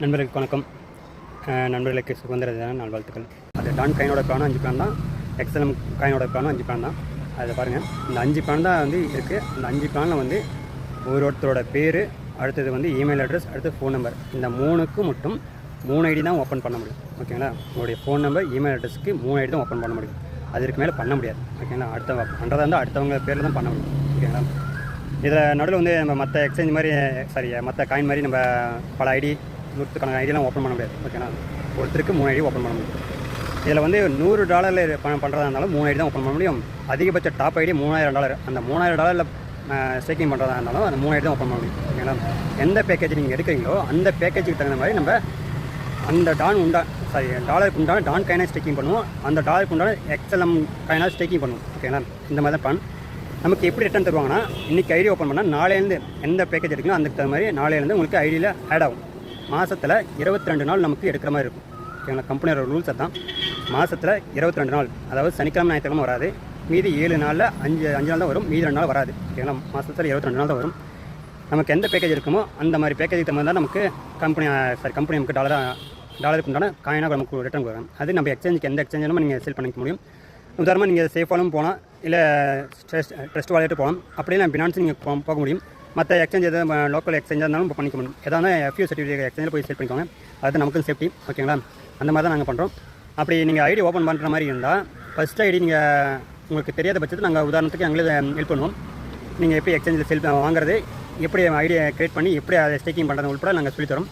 நண்பர்களுக்கு வணக்கம். நண்பர்களுக்கு சுதந்திர தின நாள் வாழ்த்துக்கள். அது டான் காயினோட பிளானும் 5 பிளான் தான், எக்ஸ்எல்எம் காயினோட பிளானும் 5 பிளான் தான். அதை பாருங்கள், இந்த 5 பிளான் தான் இருக்குது. அந்த 5 பிளானில் ஒருத்தரோட பேர், அடுத்தது இமெயில் அட்ரஸ், அடுத்து ஃபோன் நம்பர், இந்த 3க்கும் மட்டும் 3 ஐடி தான் ஓப்பன் பண்ண முடியும். ஓகேங்களா? உங்களுடைய ஃபோன் நம்பர், இமெயில் அட்ரஸ்க்கு 3 ஐடி தான் ஓப்பன் பண்ண முடியும். அதற்கு மேலே பண்ண முடியாது. ஓகேங்களா? பண்ணுறதா இருந்தால் அடுத்தவங்க பேரில் தான் பண்ண முடியும். ஓகேங்களா? இதில் நடுவில் நம்ம மற்ற எக்ஸ்சேஞ்ச் மாதிரி மற்ற காயின் மாதிரி நம்ம பல ஐடி, நூற்றுக்கணக்கான ஐடியெலாம் ஓப்பன் பண்ண முடியாது. ஓகேங்களா? ஒருத்தருக்கு 3 ஐடி ஓப்பன் பண்ண முடியும். இதில் $100 பண்ணுறதா இருந்தாலும் 3 ஐடி தான் ஓப்பன் பண்ண முடியும். அதிகபட்ச டாப் ஐடி $3000. அந்த $3000 ஸ்டேக்கிங் பண்ணுறதா இருந்தாலும் அந்த 3 ஐடி தான் ஓப்பன் பண்ண முடியும். ஓகேங்களா? எந்த பேக்கேஜ் நீங்கள் எடுக்கிறீங்களோ அந்த பேக்கேஜுக்கு தகுந்த மாதிரி நம்ம அந்த டாலருக்கு உண்டான டான் காயினாக ஸ்டேக்கிங் பண்ணுவோம், அந்த டாலருக்கு உண்டான எக்ஸ்எல்எம் காயினாக ஸ்டேக்கிங் பண்ணுவோம். ஓகேங்களா? இந்த மாதிரி தான் பிளான். நமக்கு எப்படி ரிட்டர்ன் தருவாங்கன்னா, இன்றைக்கி ஐடி ஓப்பன் பண்ணால் நாளையிலேருந்து எந்த பேக்கேஜ் எடுக்கணும் அதுக்கு தகுந்த மாதிரி நாளையிலேருந்து உங்களுக்கு ஐடியில் ஆட் ஆகும். மாதத்தில் 22 நாள் நமக்கு எடுக்கிற மாதிரி இருக்கும். ஓகேங்களா? கம்பெனியோட ரூல்ஸ் தான். மாதத்தில் 22 நாள், அதாவது சனிக்கிழமை ஞாயிற்றுக்கிழமை வராது. மீதி 7 நாளில் 5 நாள் தான் வரும், மீதி 2 நாள் வராது. ஓகேங்களா? மாதத்தில் 22 நாள் தான் வரும். நமக்கு எந்த பேக்கேஜ் இருக்குமோ அந்த மாதிரி பேக்கேஜுக்கு தகுந்த தான் நமக்கு கம்பெனி நமக்கு டாலருக்கு உண்டான காயினாக நமக்கு ரிட்டர்ன் கொடுக்குறாங்க. அது நம்ம எக்ஸ்சேஞ்சுக்கு எந்த எக்ஸ்சேஞ்சும் நீங்கள் சேல் பண்ணிக்க முடியும். உதாரணமாக நீங்கள் சேஃபாலும் போகலாம், இல்லை ட்ரஸ்ட் வாலெட்டு போகலாம். அப்படியே பினான்ஸ் நீங்கள் போக முடியும். மற்ற எக்ஸ்சேஞ்ச் எதாவது லோக்கல் எக்ஸ்சேஞ்சாக இருந்தாலும் இப்போ பண்ணிக்க முடியும். எதாவது FU சர்டிஃபிகேட் எக்ஸ்சேஞ்சில் போய் சேல் பண்ணிக்கோங்க. அது நமக்கு சேஃப்டி. ஓகேங்களா? அந்த மாதிரி தான் நாங்கள் பண்ணுறோம். அப்படி நீங்கள் ஐடி ஓப்பன் பண்ணுற மாதிரி இருந்தால் ஃபஸ்ட் ஐடி உங்களுக்கு தெரியாத பட்சத்தில் நாங்கள் உதாரணத்துக்கு எங்களே ஹெல்ப் பண்ணுவோம். நீங்கள் எப்படி எக்ஸ்சேஞ்சில் வாங்குறது, எப்படி ஐடியை க்ரியேட் பண்ணி எப்படி அதை ஸ்டேக்கிங் பண்ணுறது உள்பட நாங்கள் சொல்லித்தரோம்.